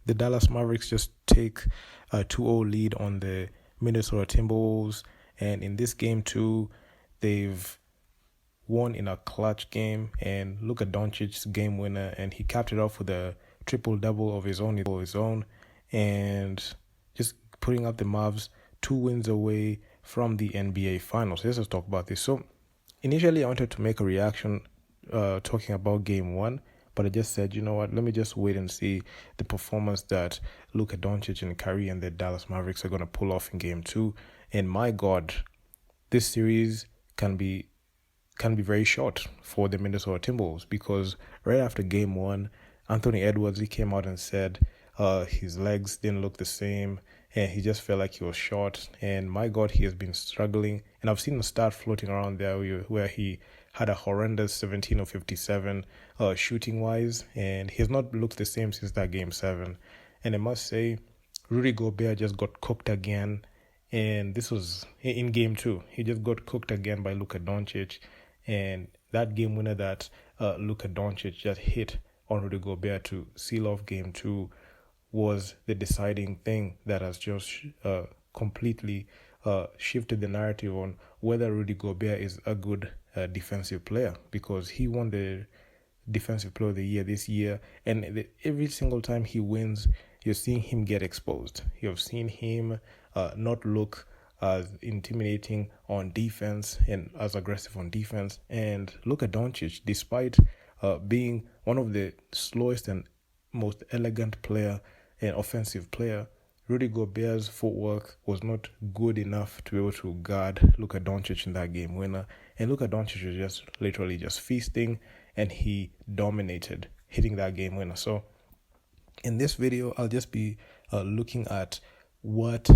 the Dallas Mavericks just take a 2-0 lead on the Minnesota Timberwolves. And in this game too, they've won in a clutch game. And look at Doncic's game winner, and he capped it off with a triple-double of his own, and just putting up the Mavs 2 wins away from the NBA Finals. Let's just talk about this. So initially I wanted to make a reaction talking about Game 1, but I just said, you know what, let me just wait and see the performance that Luka Doncic and Kyrie and the Dallas Mavericks are going to pull off in Game 2. And my God, this series can be very short for the Minnesota Timberwolves, because right after Game 1, Anthony Edwards, he came out and said his legs didn't look the same, and he just felt like he was short. And my God, he has been struggling. And I've seen a stat floating around there where he had a horrendous 17 of 57 shooting-wise, and he has not looked the same since that Game 7. And I must say, Rudy Gobert just got cooked again, and this was in Game 2. He just got cooked again by Luka Doncic, and that game winner that Luka Doncic just hit on Rudy Gobert to seal off Game 2 was the deciding thing that has just completely shifted the narrative on whether Rudy Gobert is a good defensive player, because he won the Defensive Player of the Year this year, and every single time he wins, you're seeing him get exposed. You've seen him not look as intimidating on defense and as aggressive on defense. And look at Doncic, despite being one of the slowest and most elegant player and offensive player, Rudy Gobert's footwork was not good enough to be able to guard Luka Doncic in that game winner. And Luka Doncic was just literally just feasting, and he dominated, hitting that game winner. So in this video, I'll just be looking at what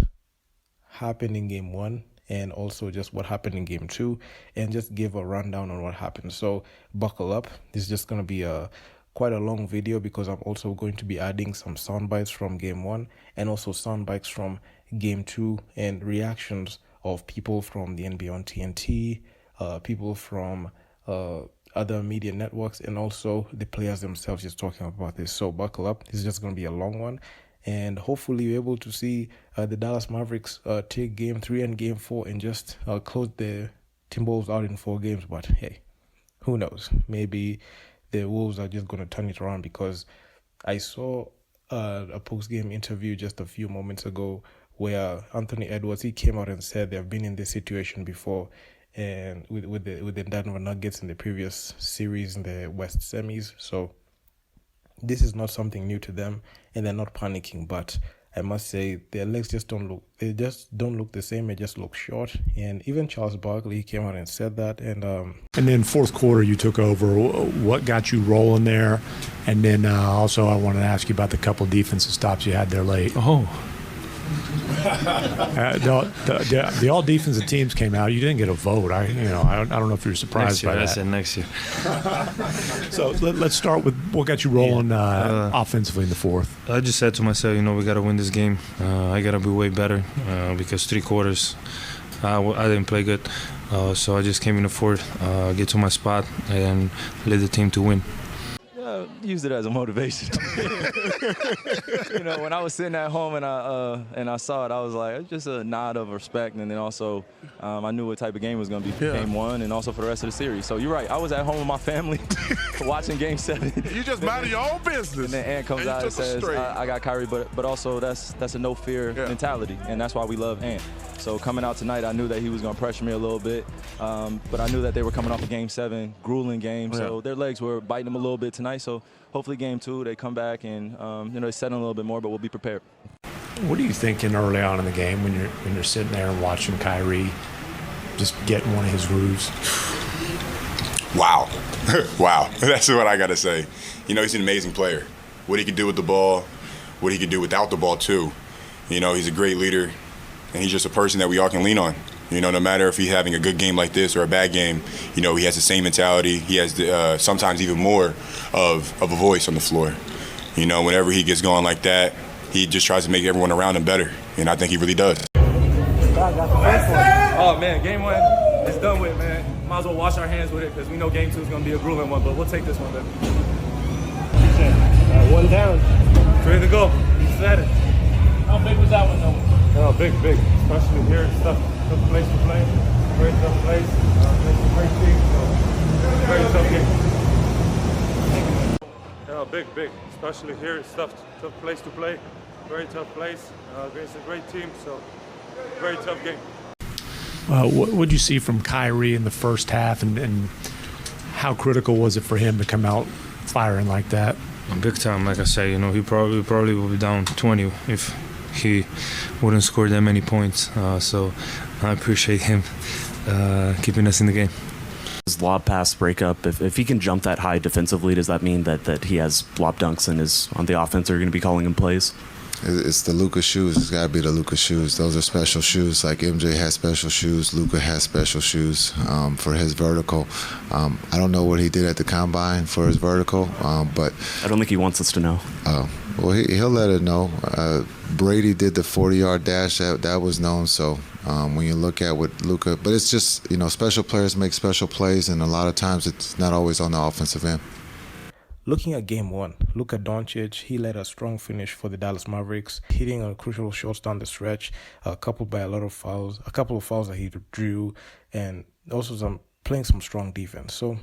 happened in Game 1 and also just what happened in Game 2, and just give a rundown on what happened. So buckle up. This is just going to be quite a long video, because I'm also going to be adding some sound bites from Game 1 and also sound bites from Game 2, and reactions of people from the NBA on TNT, people from other media networks, and also the players themselves just talking about this. So buckle up. This is just going to be a long one, and hopefully you're able to see the Dallas Mavericks take Game 3 and Game 4 and just close the Timberwolves out in 4 games. But hey, who knows? Maybe the Wolves are just going to turn it around, because I saw a post-game interview just a few moments ago where Anthony Edwards, he came out and said they've been in this situation before, and with the Denver Nuggets in the previous series in the West semis. So this is not something new to them, and they're not panicking. But I must say, their legs just don't look the same. They just look short. And even Charles Barkley came out and said that. And then fourth quarter, you took over. What got you rolling there? And then also I wanted to ask you about the couple defensive stops you had there late. Oh. The all defensive teams came out. You didn't get a vote. I don't know if you're surprised by that. I said next year. So let's start with what got you rolling offensively in the fourth. I just said to myself, we got to win this game. I got to be way better because 3 quarters I didn't play good. So I just came in the fourth, get to my spot, and led the team to win. Used it as a motivation. When I was sitting at home and I saw it, I was like, it's just a nod of respect, and then also I knew what type of game it was going to be for Game 1 and also for the rest of the series. So you're right, I was at home with my family watching Game 7. You just minding your own business. And then Ant comes out and says, I got Kyrie, but also that's a no-fear mentality, and that's why we love Ant. So coming out tonight, I knew that he was going to pressure me a little bit, but I knew that they were coming off a Game 7, grueling game, so their legs were biting them a little bit tonight. So hopefully Game 2, they come back and they settle a little bit more, but we'll be prepared. What are you thinking early on in the game when you're sitting there and watching Kyrie just getting one of his grooves? Wow. Wow. That's what I got to say. He's an amazing player. What he can do with the ball, what he can do without the ball too. He's a great leader, and he's just a person that we all can lean on. No matter if he's having a good game like this or a bad game, he has the same mentality. He has sometimes even more of a voice on the floor. Whenever he gets going like that, he just tries to make everyone around him better, and I think he really does. Oh, man, Game 1 is done with, man. Might as well wash our hands with it, because we know Game 2 is going to be a grueling one, but we'll take this one, baby. 1 down. Ready to go. said it. How big was that one, though? Oh, big. Especially here, it's tough place to play. Very tough place. It's a great team, so very tough game. Yeah, big. Especially here, it's tough place to play. Very tough place against a great team, so very tough game. What did you see from Kyrie in the first half, and how critical was it for him to come out firing like that? Big time, like I say, he probably would be down 20 if he wouldn't score that many points. So I appreciate him keeping us in the game. His lob pass breakup, if he can jump that high defensively, does that mean that he has lob dunks and is on the offense? Are you going to be calling him plays? It's the Luka shoes. It's got to be the Luka shoes. Those are special shoes. Like MJ has special shoes, Luka has special shoes for his vertical. I don't know what he did at the combine for his vertical, but I don't think he wants us to know. Well, he'll let it know. Brady did the 40-yard dash. That was known. So when you look at what Luka, but it's just, special players make special plays, and a lot of times it's not always on the offensive end. Looking at game one, Luka Doncic, he led a strong finish for the Dallas Mavericks, hitting on crucial shots down the stretch, coupled by a couple of fouls that he drew, and also playing some strong defense. So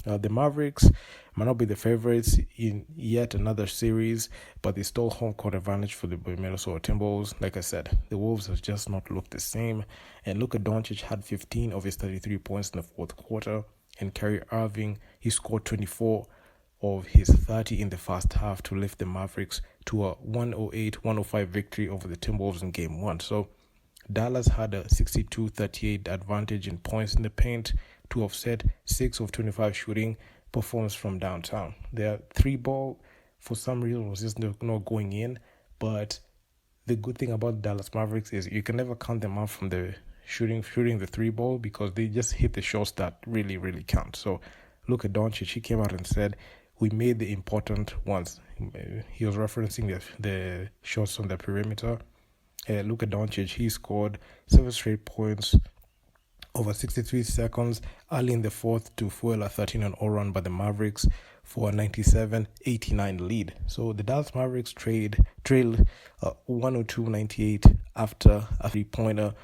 the Mavericks might not be the favorites in yet another series, but they stole home court advantage for the Minnesota Timberwolves. Like I said, the Wolves have just not looked the same, and Luka Doncic had 15 of his 33 points in the fourth quarter, and Kyrie Irving, he scored 24 of his 30 in the first half to lift the Mavericks to a 108-105 victory over the Timberwolves in game one. So Dallas had a 62-38 advantage in points in the paint to offset 6 of 25 shooting performance from downtown. Their 3-ball, for some reason, was just not going in, but the good thing about the Dallas Mavericks is you can never count them out from the shooting the 3-ball, because they just hit the shots that really, really count. So Luka Doncic, he came out and said, we made the important ones. He was referencing the shots on the perimeter. Luka Doncic, he scored 7 straight points over 63 seconds early in the fourth to fuel a 13-0 run by the Mavericks for a 97-89 lead. So the Dallas Mavericks trailed 102-98 after a 3-pointer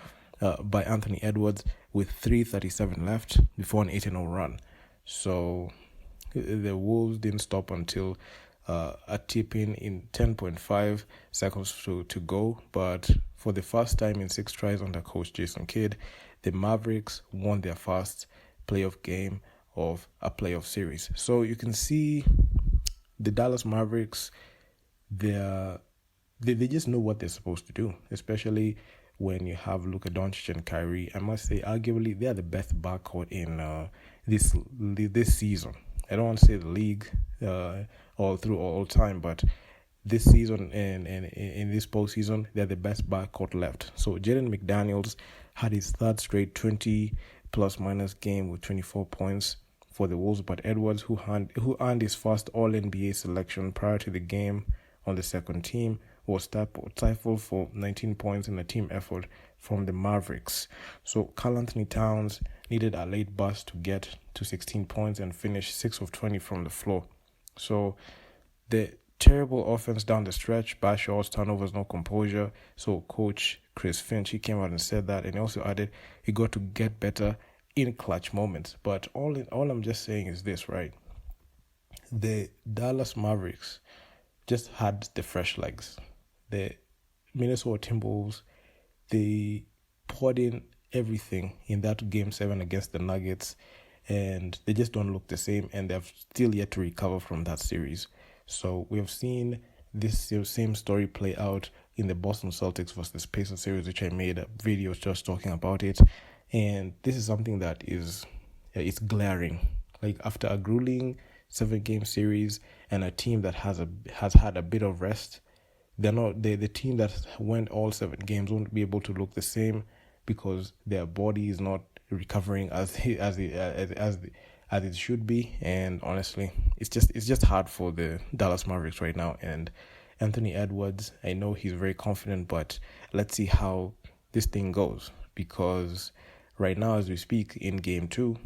by Anthony Edwards with 3:37 left before an 8-0 run. So the Wolves didn't stop until a tip-in 10.5 seconds to go. But for the first time in 6 tries under coach Jason Kidd, the Mavericks won their first playoff game of a playoff series. So you can see the Dallas Mavericks, they just know what they're supposed to do, especially when you have Luka Doncic and Kyrie. I must say, arguably, they are the best backcourt in this season. I don't want to say the league all time, but this season and in this postseason, they're the best backcourt left. So Jaden McDaniels had his third straight 20 plus minus game with 24 points for the Wolves, but Edwards, who earned his first All-NBA selection prior to the game on the second team, was stifled for 19 points in a team effort from the Mavericks. So Karl Anthony Towns needed a late burst to get to 16 points and finish 6 of 20 from the floor. So the terrible offense down the stretch, bad shots, turnovers, no composure. So coach Chris Finch, he came out and said that, and he also added he got to get better in clutch moments. But all I'm just saying is this, right? The Dallas Mavericks just had the fresh legs. The Minnesota Timberwolves, they poured in everything in that Game 7 against the Nuggets, and they just don't look the same, and they've still yet to recover from that series. So we have seen this same story play out in the Boston Celtics versus Pacers series, which I made a video just talking about it, and this is something that is glaring. Like, after a grueling 7-game series and a team that has had a bit of rest, the team that went all 7 games won't be able to look the same because their body is not recovering as it should be. And honestly, it's just hard for the Dallas Mavericks right now. And Anthony Edwards, I know he's very confident, but let's see how this thing goes, because right now as we speak in game 2,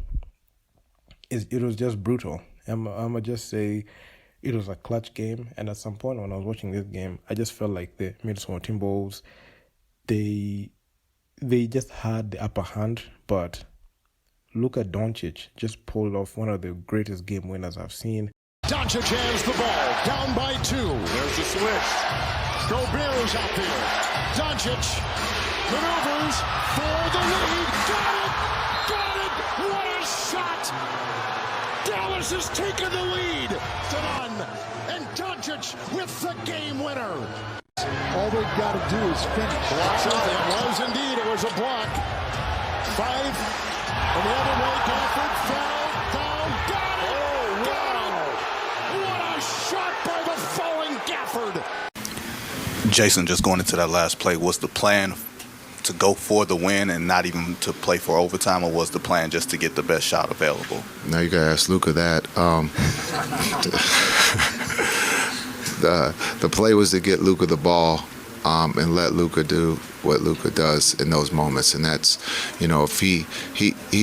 it was just brutal. I'm gonna just say it was a clutch game. And at some point when I was watching this game, I just felt like the Minnesota Timberwolves, they just had the upper hand. But Luka Doncic just pulled off one of the greatest game winners I've seen. Doncic has the ball, down by 2. There's the switch. Gobert is out there. Doncic maneuvers for the lead. Got it! Got it! What a shot! Dallas has taken the lead. Done. And Doncic with the game winner. All they've got to do is finish. Blocks it. It was indeed. It was a block. 5. And the other way, Gafford fell down. Got it! Oh, wow! What a shot by the falling Gafford! Jason, just going into that last play, was the plan to go for the win and not even to play for overtime, or was the plan just to get the best shot available? Now you gotta ask Luka that. The play was to get Luka the ball and let Luka do what Luka does in those moments, and that's, if he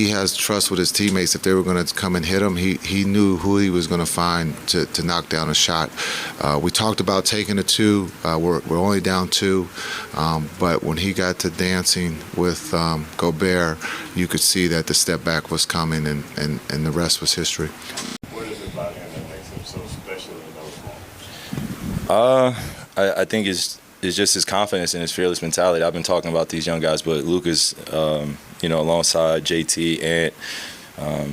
has trust with his teammates. If they were going to come and hit him, he knew who he was going to find to knock down a shot. We talked about taking a 2. We're only down 2, but when he got to dancing with Gobert, you could see that the step back was coming, and the rest was history. What is it about him that makes him so special in those moments? I think it's just his confidence and his fearless mentality. I've been talking about these young guys, but Luka's, alongside JT, Ant,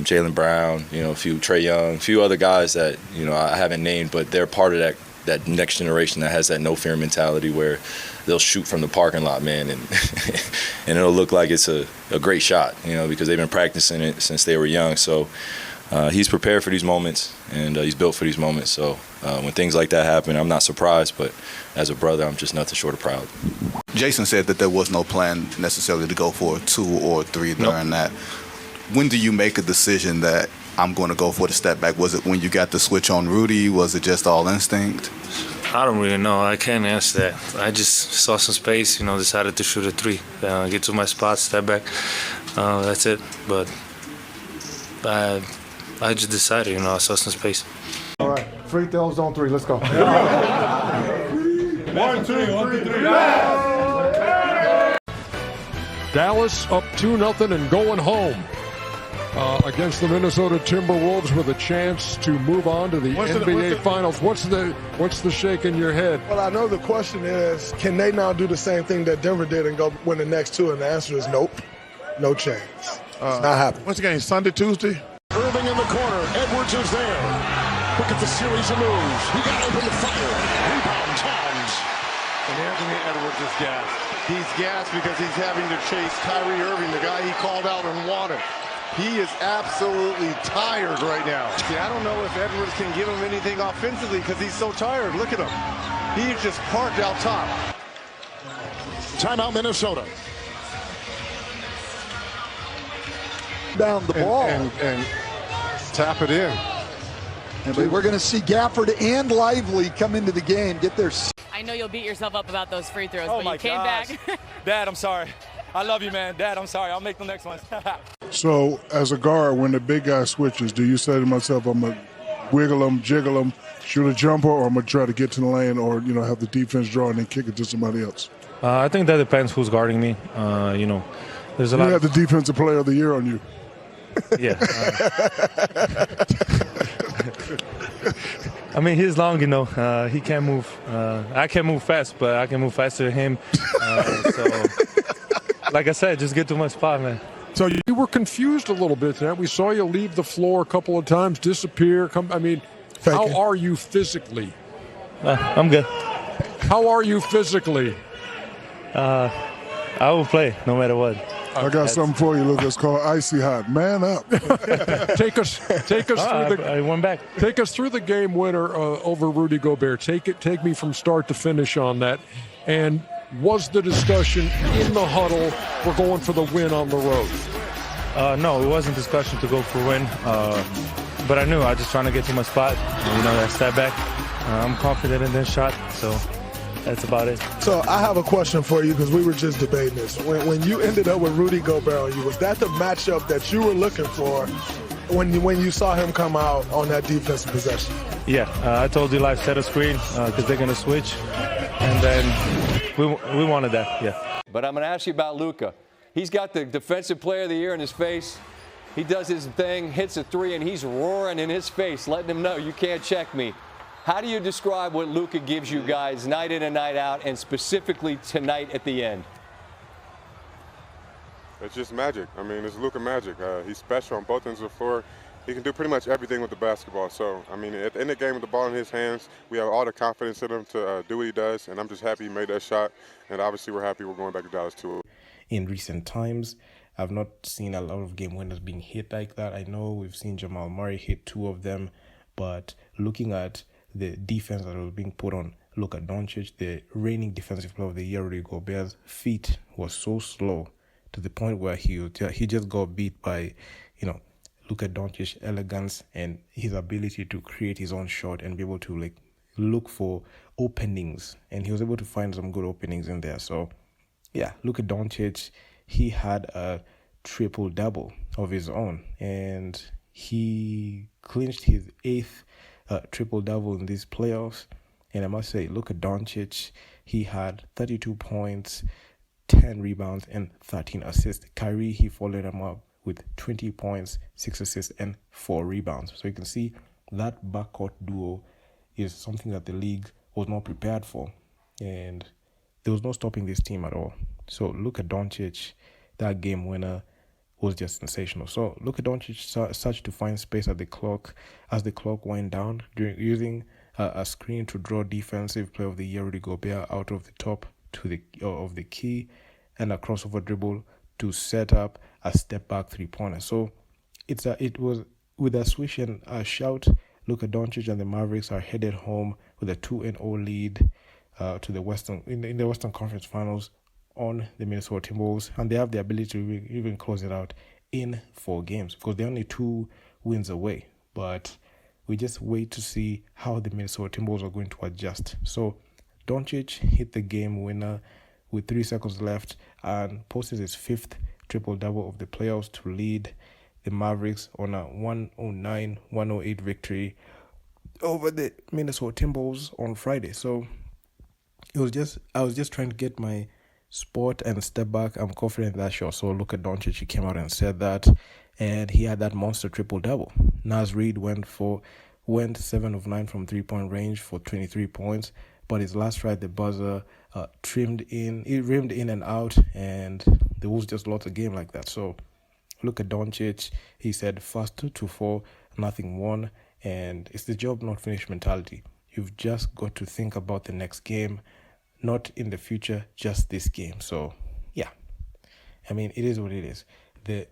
Jaylen Brown, a few Trae Young, a few other guys that, I haven't named, but they're part of that next generation that has that no fear mentality where they'll shoot from the parking lot, man, and and it'll look like it's a great shot, because they've been practicing it since they were young. So he's prepared for these moments, and he's built for these moments. So when things like that happen, I'm not surprised, but as a brother, I'm just nothing short of proud. Jason said that there was no plan necessarily to go for a 2 or 3 during that. When do you make a decision that I'm going to go for the step back? Was it when you got the switch on Rudy? Was it just all instinct? I don't really know. I can't answer that. I just saw some space, decided to shoot a 3. Get to my spot, step back. That's it. But I just decided, I saw some space. All right, free throws on 3. Let's go. 1, 2, 3. Dallas up 2-0 and going home against the Minnesota Timberwolves with a chance to move on to the NBA Finals. What's the shake in your head? Well, I know the question is, can they now do the same thing that Denver did and go win the next 2? And the answer is nope. No chance. It's not happening. What's the game, Sunday, Tuesday? Irving in the corner. Edwards is there. Look at the series of moves. He got open to fire. Rebound, Towns. And Anthony Edwards is gassed. He's gassed because he's having to chase Kyrie Irving, the guy he called out and wanted. He is absolutely tired right now. See, I don't know if Edwards can give him anything offensively because he's so tired. Look at him. He's just parked out top. Timeout, Minnesota. Down the ball. And tap it in. And we're going to see Gafford and Lively come into the game, get their... I know you'll beat yourself up about those free throws, but you came back. Dad, I'm sorry. I love you, man. Dad, I'm sorry. I'll make the next ones. So, as a guard, when the big guy switches, do you say to myself, I'm going to wiggle him, jiggle him, shoot a jumper, or I'm going to try to get to the lane or, have the defense draw and then kick it to somebody else? I think that depends who's guarding me. There's a lot. You have the defensive player of the year on you. Yeah. I mean, he's long, he can't move. I can move fast, but I can move faster than him. So, like I said, just get to my spot, man. So you were confused a little bit tonight. We saw you leave the floor a couple of times, disappear. How are you physically? I'm good. How are you physically? I will play no matter what. I got something for you, Luke. It's called Icy Hot. Man up. Take us through I went back. Take us through the game winner over Rudy Gobert. Take me from start to finish on that. And was the discussion in the huddle, we're going for the win on the road? No, it wasn't discussion to go for a win. But I knew I was just trying to get to my spot. That step back. I'm confident in this shot, so that's about it. So I have a question for you because we were just debating this. When you ended up with Rudy Gobert on you, was that the matchup that you were looking for when you saw him come out on that defensive possession? Yeah, I told Eli set a screen because they're going to switch. And then we wanted that, yeah. But I'm going to ask you about Luka. He's got the Defensive Player of the Year in his face. He does his thing, hits a three, and he's roaring in his face, letting him know you can't check me. How do you describe what Luka gives you guys night in and night out, and specifically tonight at the end? It's just magic. I mean, it's Luka magic. He's special on both ends of the floor. He can do pretty much everything with the basketball. So, I mean, at the end of the game with the ball in his hands, we have all the confidence in him to do what he does, and I'm just happy he made that shot. And obviously we're happy we're going back to Dallas too. In recent times, I've not seen a lot of game winners being hit like that. I know we've seen Jamal Murray hit 2 of them, but looking at the defense that was being put on Luka Doncic, the reigning defensive player of the year, Rudy Gobert's feet was so slow to the point where he just got beat by, Luka Doncic's elegance and his ability to create his own shot and be able to look for openings, and he was able to find some good openings in there. So yeah, Luka Doncic, he had a triple-double of his own, and he clinched his 8th triple-double in these playoffs. And I must say, Luka Doncic, he had 32 points, 10 rebounds, and 13 assists. Kyrie, he followed him up with 20 points, 6 assists, and 4 rebounds. So you can see that backcourt duo is something that the league was not prepared for, and there was no stopping this team at all. So Luka Doncic, that game winner, was just sensational. So Luka Doncic started to find space at the clock as the clock went down, using a screen to draw Defensive Player of the Year Rudy Gobert out of the top to of the key, and a crossover dribble to set up a step back 3-pointer. So it was with a swish and a shout, Luka Doncic and the Mavericks are headed home with a 2-0 lead to the Western in the Western Conference Finals on the Minnesota Timberwolves, and they have the ability to even close it out in 4 games because they're only 2 wins away. But we just wait to see how the Minnesota Timberwolves are going to adjust. So Doncic hit the game winner with 3 seconds left and posted his 5th triple-double of the playoffs to lead the Mavericks on a 109-108 victory over the Minnesota Timberwolves on Friday. So I was just trying to get my spot and step back. I'm confident that shot. So look at Doncic, he came out and said that, and he had that monster triple-double. Naz Reid went 7 of 9 from 3-point range for 23 points, but his last try, the buzzer rimmed in and out, and the Wolves just lost a game like that. So look at Doncic, he said fast 2-4, nothing won, and it's the job not finished mentality. You've just got to think about the next game, not in the future, just this game. So yeah, I mean, it is what it is. The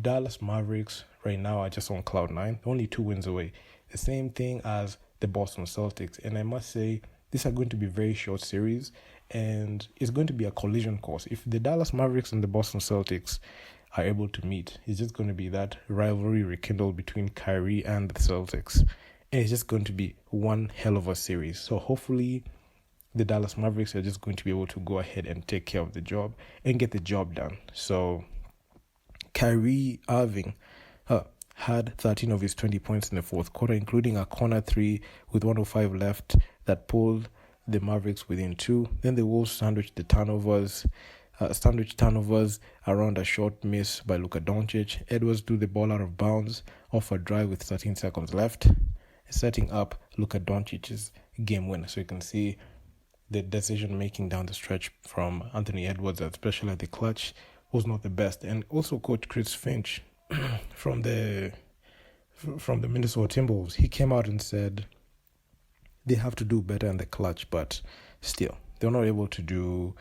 Dallas Mavericks right now are just on cloud 9, only 2 wins away. The same thing as the Boston Celtics. And I must say, these are going to be very short series, and it's going to be a collision course. If the Dallas Mavericks and the Boston Celtics are able to meet, it's just going to be that rivalry rekindled between Kyrie and the Celtics. And it's just going to be one hell of a series. So hopefully the Dallas Mavericks are just going to be able to go ahead and take care of the job and get the job done. So Kyrie Irving had 13 of his 20 points in the fourth quarter, including a corner 3 with 1:05 left that pulled the Mavericks within 2. Then the Wolves sandwiched turnovers around a short miss by Luka Doncic. Edwards threw the ball out of bounds off a drive with 13 seconds left, setting up Luka Doncic's game winner. So you can see the decision-making down the stretch from Anthony Edwards, especially at the clutch, was not the best. And also Coach Chris Finch from the Minnesota Timberwolves, he came out and said they have to do better in the clutch, but still, they're not able to do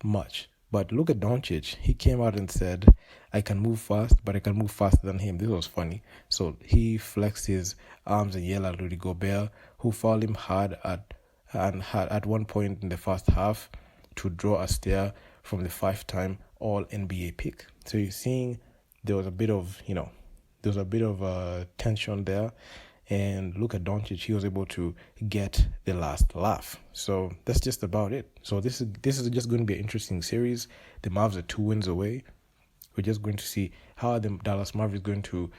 much. But look at Doncic. He came out and said, I can move fast, but I can move faster than him. This was funny. So he flexed his arms and yelled at Rudy Gobert, who fouled him hard at one point in the first half to draw a stare from the 5-time All-NBA pick. So you're seeing there was a bit of tension there. And look at Doncic, he was able to get the last laugh. So that's just about it. So this is just going to be an interesting series. The Mavs are 2 wins away. We're just going to see how are the Dallas Mavericks going to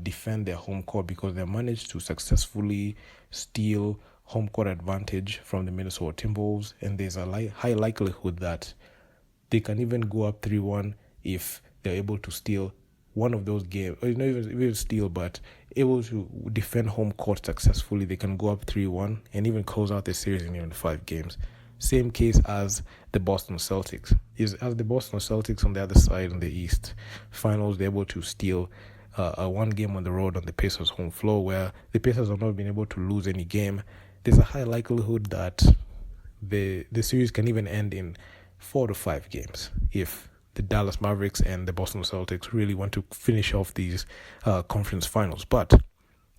defend their home court, because they managed to successfully steal home court advantage from the Minnesota Timberwolves, and there's a high likelihood that they can even go up 3-1 if they're able to steal one of those games, or not even steal, but able to defend home court successfully. They can go up 3-1 and even close out the series in even 5 games. Same case as the Boston Celtics. As the Boston Celtics on the other side in the East Finals, they're able to steal a 1 game on the road on the Pacers' home floor, where the Pacers have not been able to lose any game. There's a high likelihood that the series can even end in 4 to 5 games if the Dallas Mavericks and the Boston Celtics really want to finish off these conference finals. But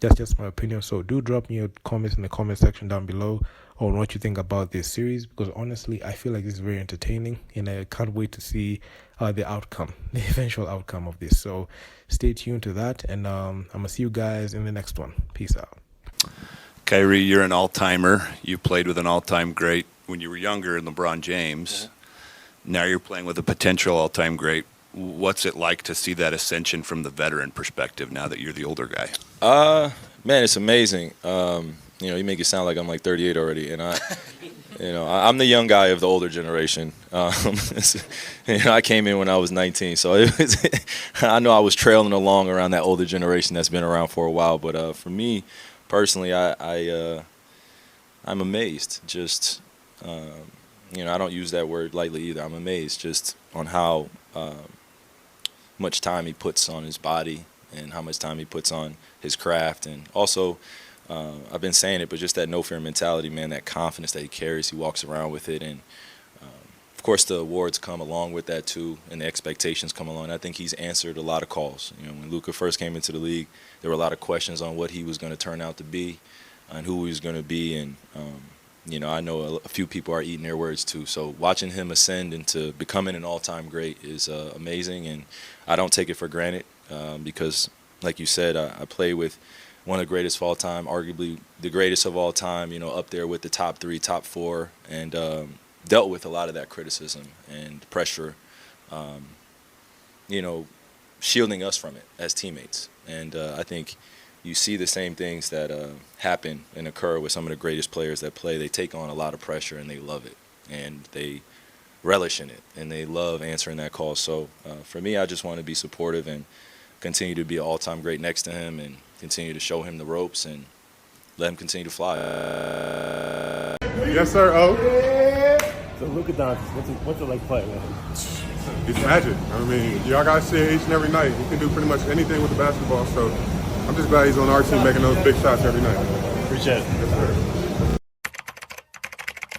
that's just my opinion. So do drop me your comments in the comment section down below on what you think about this series, because honestly, I feel like this is very entertaining, and I can't wait to see the eventual outcome of this. So stay tuned to that, and I'm going to see you guys in the next one. Peace out. Kyrie, you're an all-timer. You played with an all-time great when you were younger in LeBron James. Now you're playing with a potential all-time great. What's it like to see that ascension from the veteran perspective now that you're the older guy? Man, it's amazing. You make it sound like I'm like 38 already, and I'm the young guy of the older generation. I came in when I was 19, so I know I was trailing along around that older generation that's been around for a while. But for me personally, I'm amazed. Just I don't use that word lightly either. I'm amazed just on how much time he puts on his body and how much time he puts on his craft. And also, I've been saying it, but just that no-fear mentality, man, that confidence that he carries, he walks around with it. And, of course, the awards come along with that, too, and the expectations come along. I think he's answered a lot of calls. When Luka first came into the league, there were a lot of questions on what he was going to turn out to be and who he was going to be. And, I know a few people are eating their words, too. So watching him ascend into becoming an all-time great is amazing, and I don't take it for granted because, like you said, I play with one of the greatest of all time, arguably the greatest of all time, up there with the top 3, top 4, and dealt with a lot of that criticism and pressure, shielding us from it as teammates. And I think you see the same things that happen and occur with some of the greatest players that play. They take on a lot of pressure and they love it, and they relish in it, and they love answering that call. So for me, I just want to be supportive and continue to be an all-time great next to him and continue to show him the ropes and let him continue to fly. Yes, sir. Oh. So Luka Doncic, what's it like playing with him? It's magic. I mean, y'all got to see it each and every night. He can do pretty much anything with the basketball, so I'm just glad he's on our team making those big shots every night. Appreciate it. Yes, sir.